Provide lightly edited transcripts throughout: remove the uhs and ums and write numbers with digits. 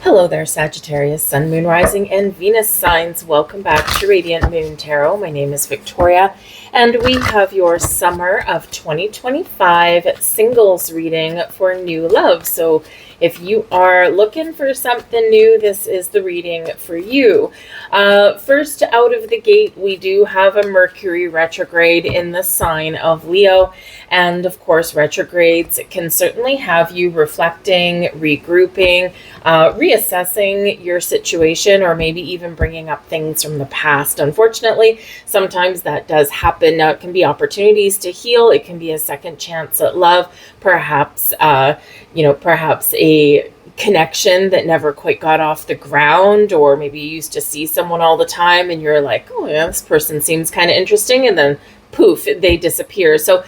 Hello there, Sagittarius, Sun, Moon, Rising, and Venus signs. Welcome back to Radiant Moon Tarot. My name is Victoria, and we have your summer of 2025 singles reading for new love. So if you are looking for something new, this is the reading for you. First out of the gate, we do have a Mercury retrograde in the sign of Leo. And of course, retrogrades can certainly have you reflecting, regrouping, reassessing your situation, or maybe even bringing up things from the past. Unfortunately, sometimes that does happen. Now, it can be opportunities to heal. It can be a second chance at love, perhaps, perhaps a connection that never quite got off the ground, or maybe you used to see someone all the time and you're like, oh yeah, this person seems kind of interesting, and then poof, they disappear. So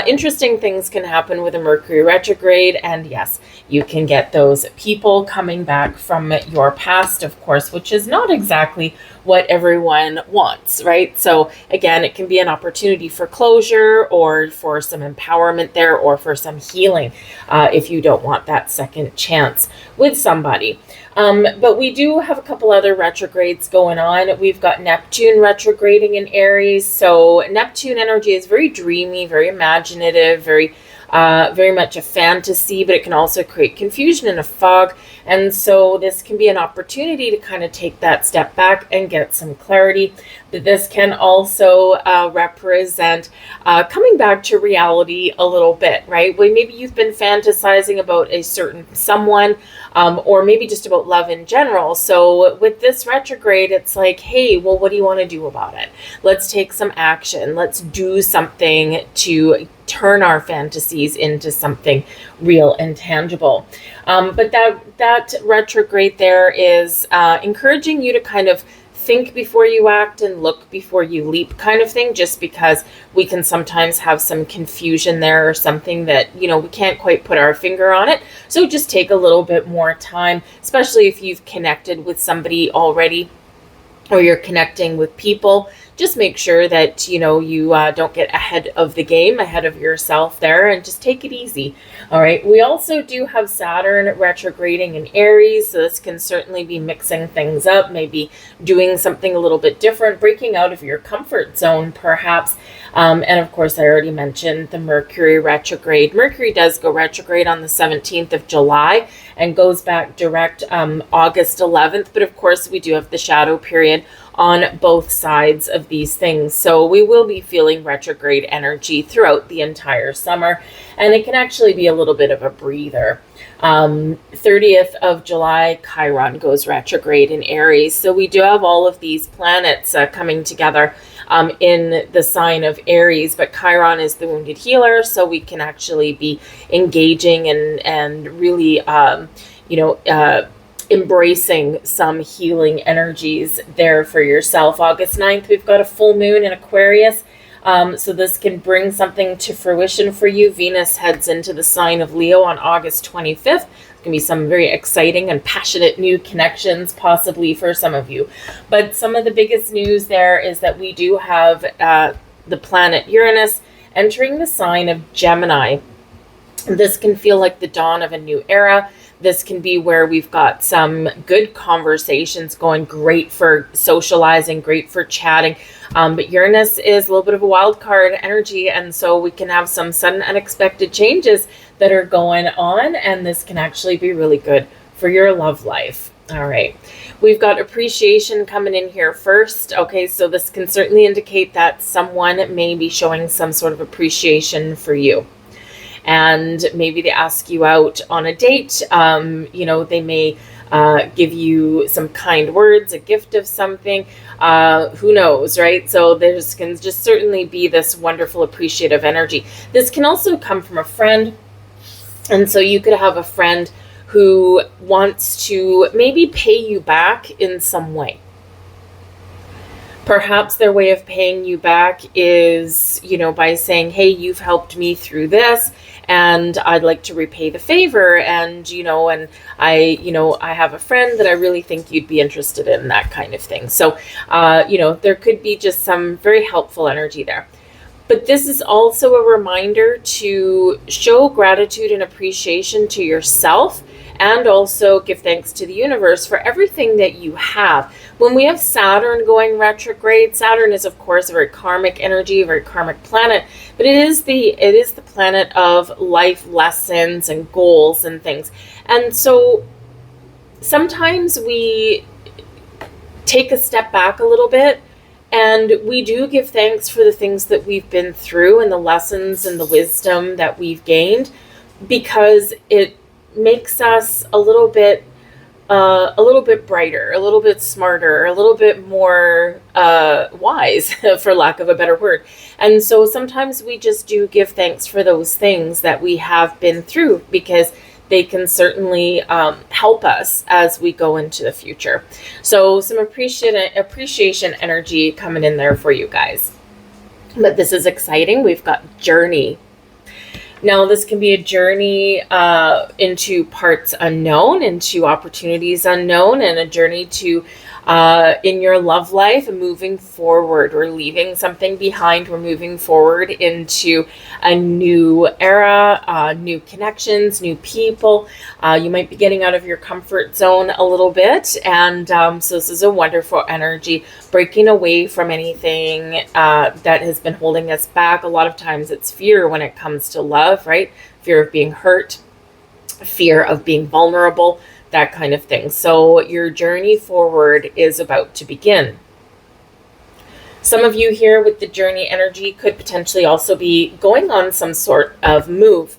interesting things can happen with a Mercury retrograde, and yes, you can get those people coming back from your past, of course, which is not exactly what everyone wants, right? So again, it can be an opportunity for closure, or for some empowerment there, or for some healing if you don't want that second chance with somebody. But we do have a couple other retrogrades going on. We've got Neptune retrograding in Aries. So Neptune energy is very dreamy, very imaginative, very much a fantasy, but it can also create confusion and a fog. And so this can be an opportunity to kind of take that step back and get some clarity. But this can also represent coming back to reality a little bit, right? Well, maybe you've been fantasizing about a certain someone, or maybe just about love in general. So with this retrograde, it's like, hey, well, what do you want to do about it? Let's take some action. Let's do something to turn our fantasies into something real and tangible. But that retrograde there is encouraging you to kind of think before you act and look before you leap, kind of thing, just because we can sometimes have some confusion there, or something that, we can't quite put our finger on it. So just take a little bit more time, especially if you've connected with somebody already, or you're connecting with people. Just make sure that, you don't get ahead of the game, ahead of yourself there, and just take it easy. All right. We also do have Saturn retrograding in Aries. So this can certainly be mixing things up, maybe doing something a little bit different, breaking out of your comfort zone, perhaps. And of course, I already mentioned the Mercury retrograde. Mercury does go retrograde on the 17th of July and goes back direct August 11th. But of course, we do have the shadow period on both sides of these things. So we will be feeling retrograde energy throughout the entire summer, and it can actually be a little bit of a breather. 30th of July, Chiron goes retrograde in Aries. So we do have all of these planets coming together in the sign of Aries, but Chiron is the wounded healer, so we can actually be engaging and really, embracing some healing energies there for yourself. August 9th, we've got a full moon in Aquarius. So this can bring something to fruition for you. Venus heads into the sign of Leo on August 25th. There's going to be some very exciting and passionate new connections, possibly for some of you. But some of the biggest news there is that we do have the planet Uranus entering the sign of Gemini. This can feel like the dawn of a new era. This can be where we've got some good conversations going, great for socializing, great for chatting. But Uranus is a little bit of a wild card energy, and so we can have some sudden unexpected changes that are going on, and this can actually be really good for your love life. All right. We've got appreciation coming in here first. Okay, so this can certainly indicate that someone may be showing some sort of appreciation for you. And maybe they ask you out on a date. They may give you some kind words, a gift of something. Who knows, right? So there can just certainly be this wonderful appreciative energy. This can also come from a friend. And so you could have a friend who wants to maybe pay you back in some way. Perhaps their way of paying you back is, by saying, hey, you've helped me through this, and I'd like to repay the favor. And, and I have a friend that I really think you'd be interested in, that kind of thing. So, there could be just some very helpful energy there. But this is also a reminder to show gratitude and appreciation to yourself, and also give thanks to the universe for everything that you have. When we have Saturn going retrograde, Saturn is of course a very karmic energy, a very karmic planet, but it is the planet of life lessons and goals and things. And so sometimes we take a step back a little bit, and we do give thanks for the things that we've been through and the lessons and the wisdom that we've gained, because it makes us a little bit brighter, a little bit smarter, a little bit more wise, for lack of a better word. And so sometimes we just do give thanks for those things that we have been through, because they can certainly help us as we go into the future. So some appreciation energy coming in there for you guys. But this is exciting. We've got journey. Now, this can be a journey into parts unknown, into opportunities unknown, and a journey to in your love life and moving forward. We're leaving something behind. We're moving forward into a new era, new connections, new people. You might be getting out of your comfort zone a little bit. And so this is a wonderful energy, breaking away from anything that has been holding us back. A lot of times it's fear when it comes to love, right? Fear of being hurt, fear of being vulnerable, that kind of thing. So your journey forward is about to begin. Some of you here with the journey energy could potentially also be going on some sort of move.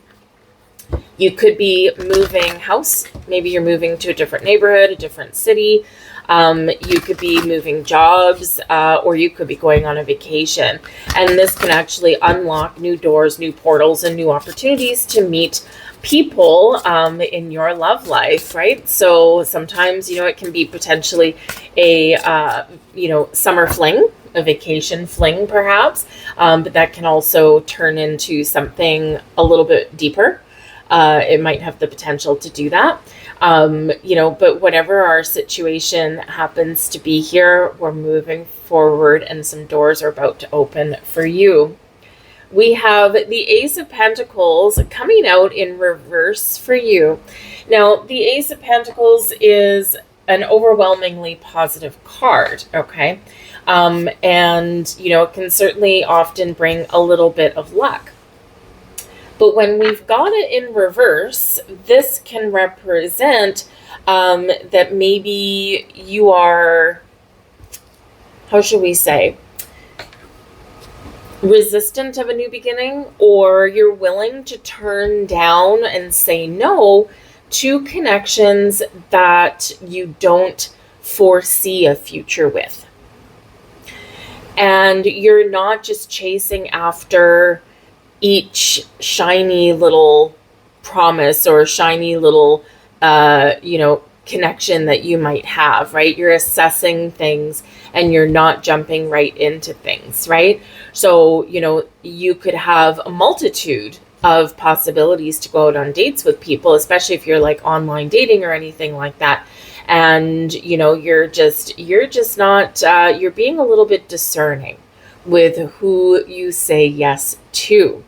You could be moving house. Maybe you're moving to a different neighborhood, a different city. You could be moving jobs, or you could be going on a vacation. And this can actually unlock new doors, new portals, and new opportunities to meet people in your love life, right? So sometimes, it can be potentially a, summer fling, a vacation fling perhaps, but that can also turn into something a little bit deeper. It might have the potential to do that. But whatever our situation happens to be here, we're moving forward and some doors are about to open for you. We have the Ace of Pentacles coming out in reverse for you. Now, the Ace of Pentacles is an overwhelmingly positive card, okay? It can certainly often bring a little bit of luck. But when we've got it in reverse, this can represent that maybe you are, how should we say, resistant of a new beginning, or you're willing to turn down and say no to connections that you don't foresee a future with. And you're not just chasing after each shiny little promise or shiny little, connection that you might have, right? You're assessing things and you're not jumping right into things, right? So, you could have a multitude of possibilities to go out on dates with people, especially if you're like online dating or anything like that. And, you're being a little bit discerning with who you say yes to.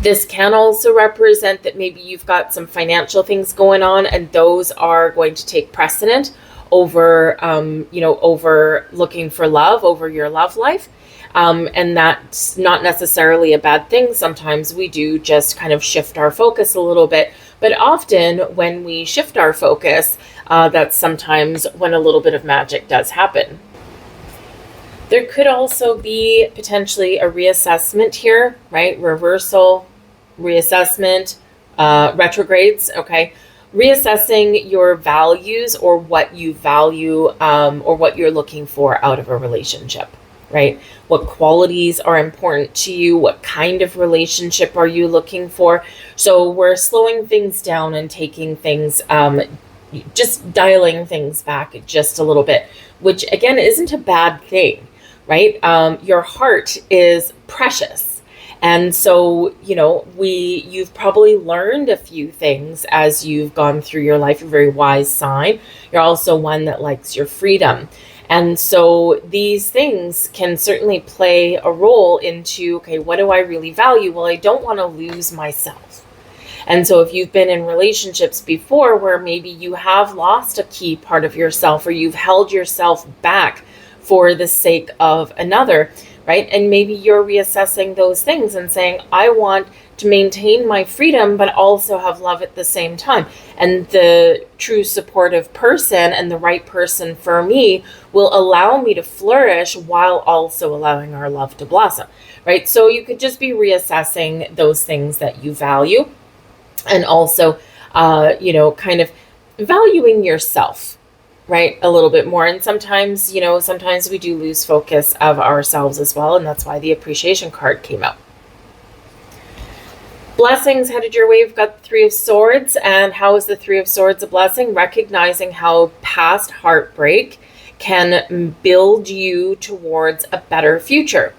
This can also represent that maybe you've got some financial things going on, and those are going to take precedent over, over looking for love, over your love life. And that's not necessarily a bad thing. Sometimes we do just kind of shift our focus a little bit. But often when we shift our focus, that's sometimes when a little bit of magic does happen. There could also be potentially a reassessment here, right? Reversal, reassessment, retrogrades, okay? Reassessing your values or what you value, or what you're looking for out of a relationship, right? What qualities are important to you? What kind of relationship are you looking for? So we're slowing things down and taking things, just dialing things back just a little bit, which again isn't a bad thing, right? Your heart is precious. And so, you've probably learned a few things as you've gone through your life. You're a very wise sign. You're also one that likes your freedom. And so these things can certainly play a role into, okay, what do I really value? Well, I don't want to lose myself. And so if you've been in relationships before where maybe you have lost a key part of yourself, or you've held yourself back for the sake of another, right? And maybe you're reassessing those things and saying, I want to maintain my freedom, but also have love at the same time. And the true supportive person and the right person for me will allow me to flourish while also allowing our love to blossom, right? So you could just be reassessing those things that you value, and also, kind of valuing yourself, right, a little bit more. And sometimes we do lose focus of ourselves as well. And that's why the appreciation card came out. Blessings headed your way. We've got the Three of Swords. And how is the Three of Swords a blessing? Recognizing how past heartbreak can build you towards a better future.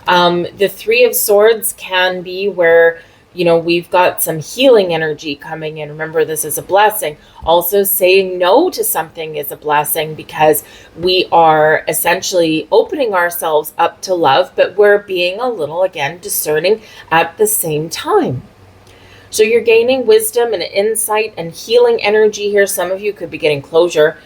The Three of Swords can be where, we've got some healing energy coming in. Remember, this is a blessing. Also, saying no to something is a blessing, because we are essentially opening ourselves up to love, but we're being a little, again, discerning at the same time. So you're gaining wisdom and insight and healing energy here. Some of you could be getting closure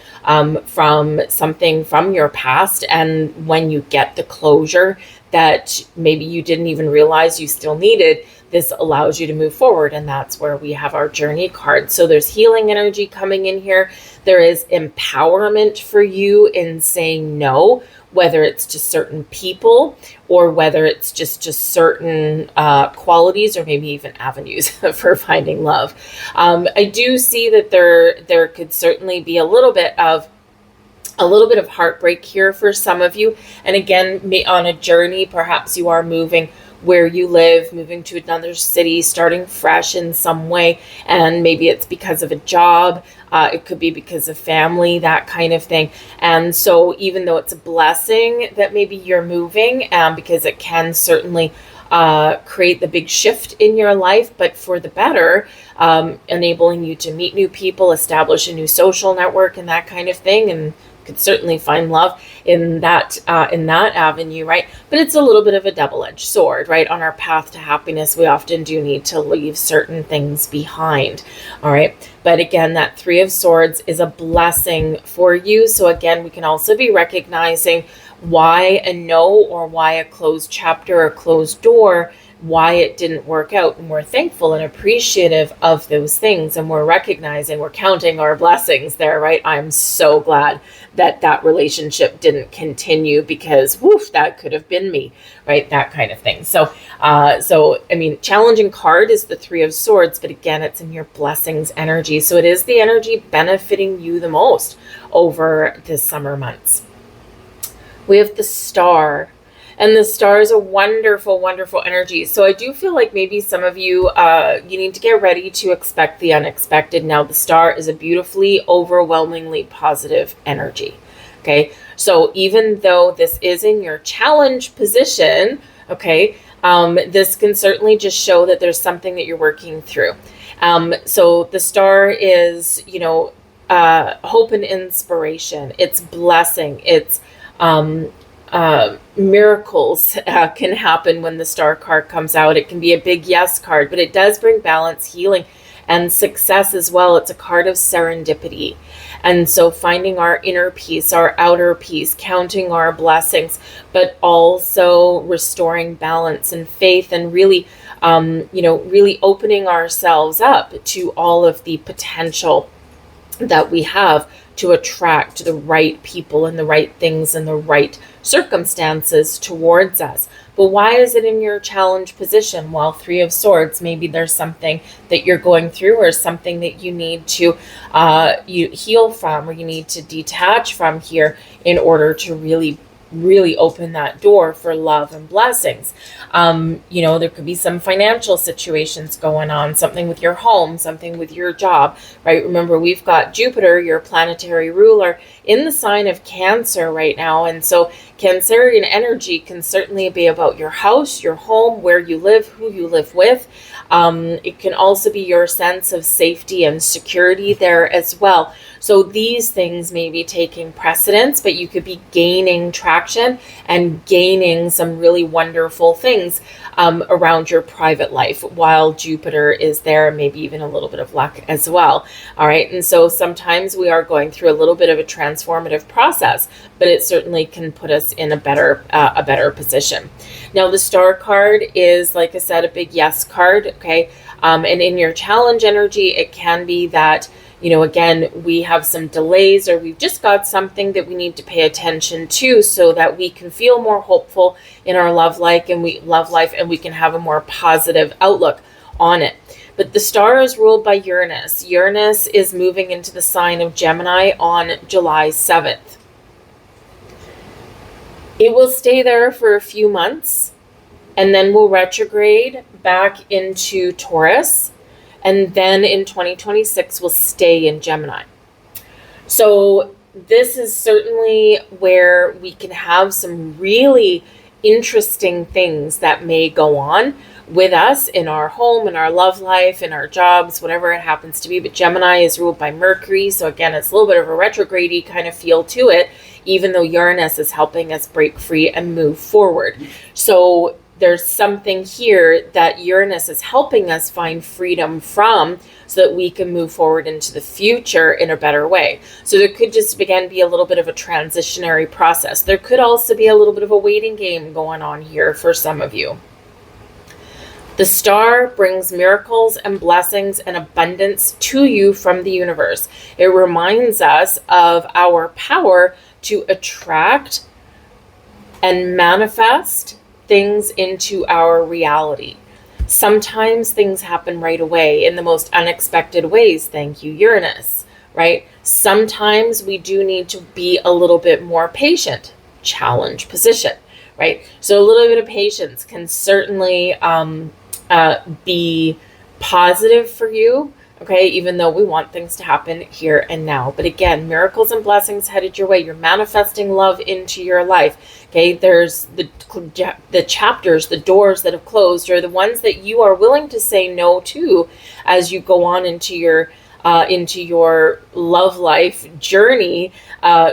from something from your past. And when you get the closure that maybe you didn't even realize you still needed, this allows you to move forward. And that's where we have our journey card. So there's healing energy coming in here. There is empowerment for you in saying no, whether it's to certain people or whether it's just certain qualities, or maybe even avenues for finding love. I do see that there could certainly be a little bit of heartbreak here for some of you. And again, on a journey, perhaps you are moving where you live, moving to another city, starting fresh in some way. And maybe it's because of a job. It could be because of family, that kind of thing. And so even though it's a blessing that maybe you're moving, because it can certainly create the big shift in your life, but for the better, enabling you to meet new people, establish a new social network and that kind of thing. And could certainly find love in that avenue, right? But it's a little bit of a double-edged sword, right? On our path to happiness, we often do need to leave certain things behind, all right? But again, that Three of Swords is a blessing for you. So again, we can also be recognizing why a no, or why a closed chapter or closed door, why it didn't work out. And we're thankful and appreciative of those things. And we're recognizing, we're counting our blessings there, right? I'm so glad that relationship didn't continue, because woof, that could have been me, right? That kind of thing. So, challenging card is the Three of Swords, but again, it's in your blessings energy. So it is the energy benefiting you the most over the summer months. We have the Star. And the Star is a wonderful, wonderful energy. So I do feel like maybe some of you, you need to get ready to expect the unexpected. Now, the Star is a beautifully, overwhelmingly positive energy. Okay. So even though this is in your challenge position, okay, this can certainly just show that there's something that you're working through. So the Star is, hope and inspiration. It's blessing. It's, miracles can happen when the Star card comes out. It can be a big yes card, but it does bring balance, healing, and success as well. It's a card of serendipity. And so finding our inner peace, our outer peace, counting our blessings, but also restoring balance and faith, and really, really opening ourselves up to all of the potential that we have to attract the right people and the right things and the right circumstances towards us. But why is it in your challenge position? Well, Three of Swords, maybe there's something that you're going through, or something that you need to you heal from, or you need to detach from here in order to really open that door for love and blessings. There could be some financial situations going on, something with your home, something with your job, right? Remember, we've got Jupiter, your planetary ruler, in the sign of Cancer right now. And so Cancerian energy can certainly be about your house, your home, where you live, who you live with. It can also be your sense of safety and security there as well. So these things may be taking precedence, but you could be gaining traction and gaining some really wonderful things around your private life while Jupiter is there, maybe even a little bit of luck as well. All right. And so sometimes we are going through a little bit of a transformative process, but it certainly can put us in a better position. Now, the star card is, like I said, a big yes card. Okay. And in your challenge energy, it can be that, again, we have some delays, or we've just got something that we need to pay attention to so that we can feel more hopeful in our love life, and we can have a more positive outlook on it. But the star is ruled by Uranus. Uranus is moving into the sign of Gemini on July 7th. It will stay there for a few months, and then will retrograde back into Taurus. And then in 2026, we'll stay in Gemini. So this is certainly where we can have some really interesting things that may go on with us in our home, in our love life, in our jobs, whatever it happens to be. But Gemini is ruled by Mercury. So again, it's a little bit of a retrograde-y kind of feel to it, even though Uranus is helping us break free and move forward. So there's something here that Uranus is helping us find freedom from, so that we can move forward into the future in a better way. So there could just, again, be a little bit of a transitionary process. There could also be a little bit of a waiting game going on here for some of you. The star brings miracles and blessings and abundance to you from the universe. It reminds us of our power to attract and manifest things into our reality. Sometimes things happen right away in the most unexpected ways. Thank you, Uranus, right? Sometimes we do need to be a little bit more patient. Challenge position, right? So a little bit of patience can certainly be positive for you. Okay, even though we want things to happen here and now. But again, miracles and blessings headed your way. You're manifesting love into your life. Okay, there's the chapters, the doors that have closed, or the ones that you are willing to say no to as you go on into your love life journey,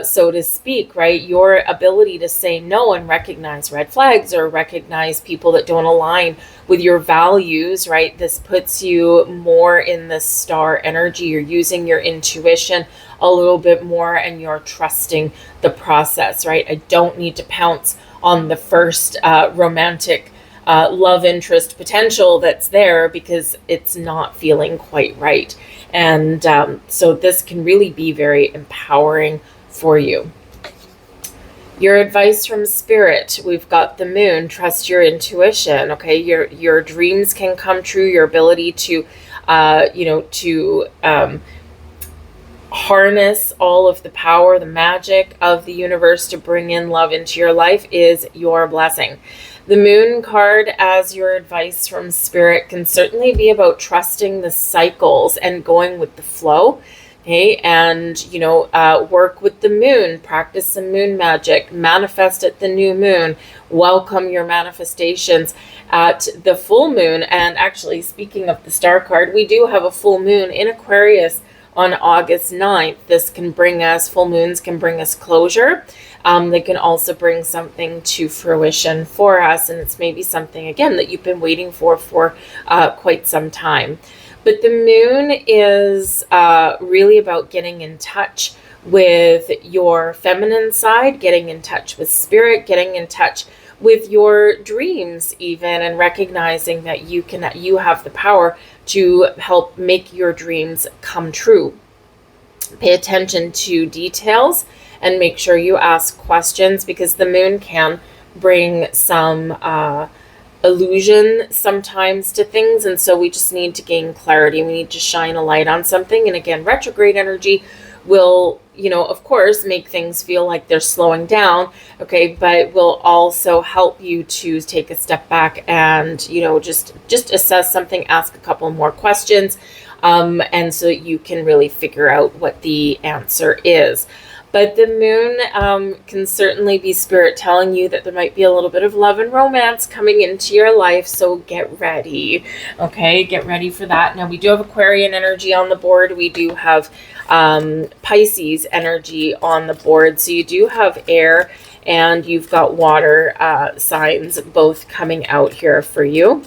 so to speak, right? Your ability to say no and recognize red flags, or recognize people that don't align with your values, right? This puts you more in the star energy. You're using your intuition a little bit more, and you're trusting the process, right? I don't need to pounce on the first romantic love interest potential that's there, because it's not feeling quite right. And so this can really be very empowering for you. Your advice from spirit, we've got the moon. Trust your intuition. Okay, your dreams can come true. Your ability to harness all of the power, the magic of the universe to bring in love into your life is your blessing. The moon card as your advice from spirit can certainly be about trusting the cycles and going with the flow. Okay, and work with the moon, practice some moon magic, manifest at the new moon, welcome your manifestations at the full moon. And actually, speaking of the star card, we do have a full moon in Aquarius on August 9th. This can bring us, full moons can bring us closure. They can also bring something to fruition for us, and it's maybe something, again, that you've been waiting for quite some time. But the moon is really about getting in touch with your feminine side, getting in touch with spirit, getting in touch with your dreams even, and recognizing that you have the power to help make your dreams come true. Pay attention to details and make sure you ask questions, because the moon can bring some illusion sometimes to things, and so we just need to gain clarity. We need to shine a light on something. And again, retrograde energy will, of course, make things feel like they're slowing down, okay, but will also help you to take a step back and, just assess something, ask a couple more questions, and so that you can really figure out what the answer is. But the moon can certainly be spirit telling you that there might be a little bit of love and romance coming into your life. So get ready. Okay, get ready for that. Now we do have Aquarian energy on the board. We do have Pisces energy on the board. So you do have air and you've got water signs both coming out here for you.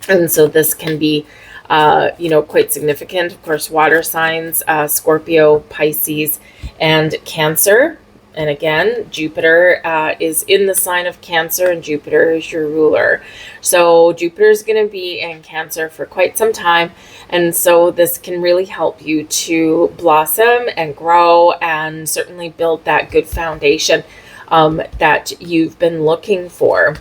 And so this can be quite significant. Of course, water signs, Scorpio, Pisces, and Cancer. And again, Jupiter is in the sign of Cancer, and Jupiter is your ruler. So Jupiter is going to be in Cancer for quite some time. And so this can really help you to blossom and grow and certainly build that good foundation that you've been looking for.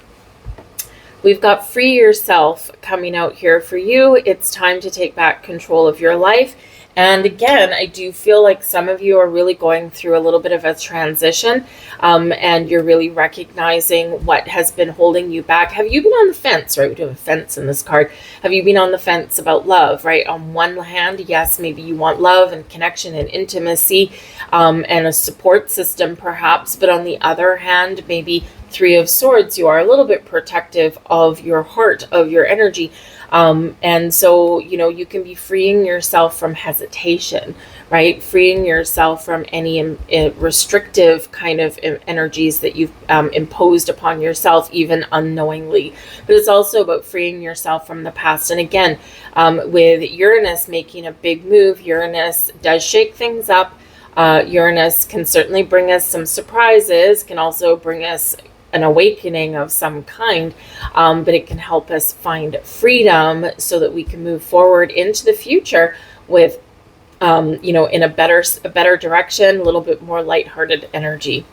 We've got Free Yourself coming out here for you. It's time to take back control of your life. And again, I do feel like some of you are really going through a little bit of a transition, and you're really recognizing what has been holding you back. Have you been on the fence, right? We do have a fence in this card. Have you been on the fence about love, right? On one hand, yes, maybe you want love and connection and intimacy, and a support system perhaps. But on the other hand, maybe Three of Swords, you are a little bit protective of your heart, of your energy. And so, you can be freeing yourself from hesitation, right? Freeing yourself from any restrictive kind of energies that you've imposed upon yourself, even unknowingly. But it's also about freeing yourself from the past. And again, with Uranus making a big move, Uranus does shake things up. Uranus can certainly bring us some surprises, can also bring us an awakening of some kind, but it can help us find freedom so that we can move forward into the future with, in a better direction, a little bit more lighthearted energy.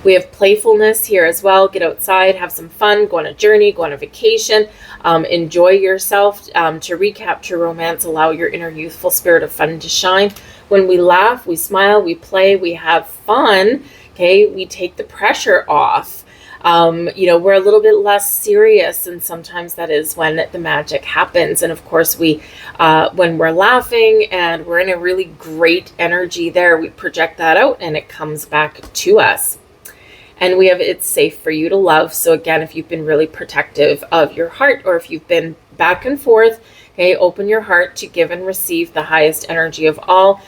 We have playfulness here as well. Get outside, have some fun, go on a journey, go on a vacation, enjoy yourself. To recapture romance, allow your inner youthful spirit of fun to shine. When we laugh, we smile, we play, we have fun. Okay, we take the pressure off. We're a little bit less serious, and sometimes that is when the magic happens. And of course, when we're laughing and we're in a really great energy there, we project that out and it comes back to us. And we have It's Safe for You to Love. So again, if you've been really protective of your heart, or if you've been back and forth, okay, open your heart to give and receive the highest energy of all.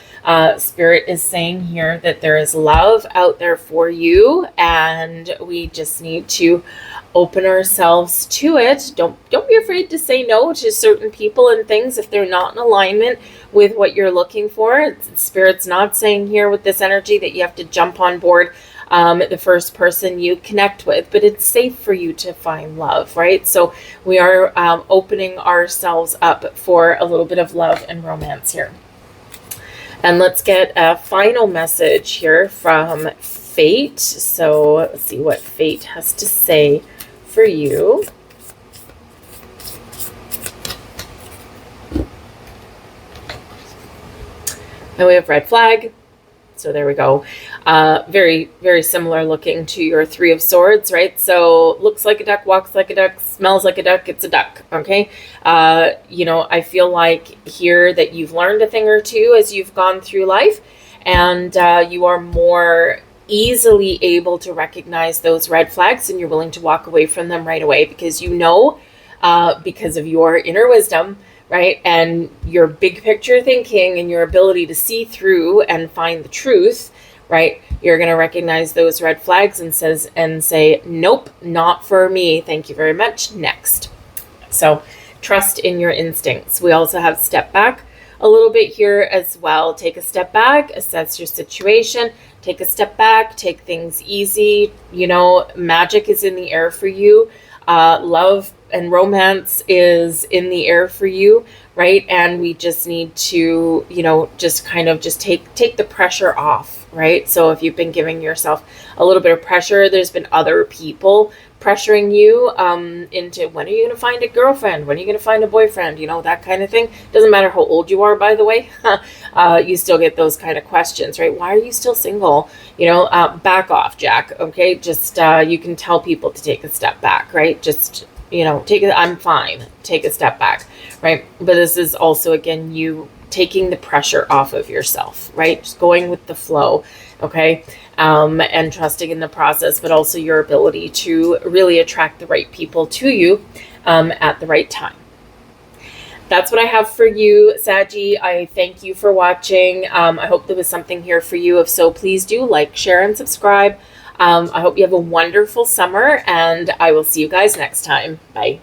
Spirit is saying here that there is love out there for you, and we just need to open ourselves to it. Don't be afraid to say no to certain people and things if they're not in alignment with what you're looking for. Spirit's not saying here with this energy that you have to jump on board the first person you connect with, but it's safe for you to find love, right? So we are opening ourselves up for a little bit of love and romance here. And let's get a final message here from Fate. So let's see what Fate has to say for you. And we have red flag. So there we go. Very, very similar looking to your Three of Swords, right? So looks like a duck, walks like a duck, smells like a duck, it's a duck, okay? I feel like here that you've learned a thing or two as you've gone through life, and you are more easily able to recognize those red flags, and you're willing to walk away from them right away because because of your inner wisdom, right? And your big picture thinking and your ability to see through and find the truth, right? You're going to recognize those red flags and say, nope, not for me. Thank you very much. Next. So trust in your instincts. We also have step back a little bit here as well. Take a step back, assess your situation, take a step back, take things easy. Magic is in the air for you. Love and romance is in the air for you, right? And we just need to, just take the pressure off, right? So if you've been giving yourself a little bit of pressure, there's been other people pressuring you into when are you going to find a girlfriend? When are you going to find a boyfriend? That kind of thing. Doesn't matter how old you are, by the way. You still get those kind of questions, right? Why are you still single? Back off, Jack. Okay. Just, you can tell people to take a step back, right? I'm fine. Take a step back, right? But this is also, again, you taking the pressure off of yourself, right? Just going with the flow, okay? And trusting in the process, but also your ability to really attract the right people to you at the right time. That's what I have for you, Saggy. I thank you for watching. I hope there was something here for you. If so, please do like, share, and subscribe. I hope you have a wonderful summer, and I will see you guys next time. Bye.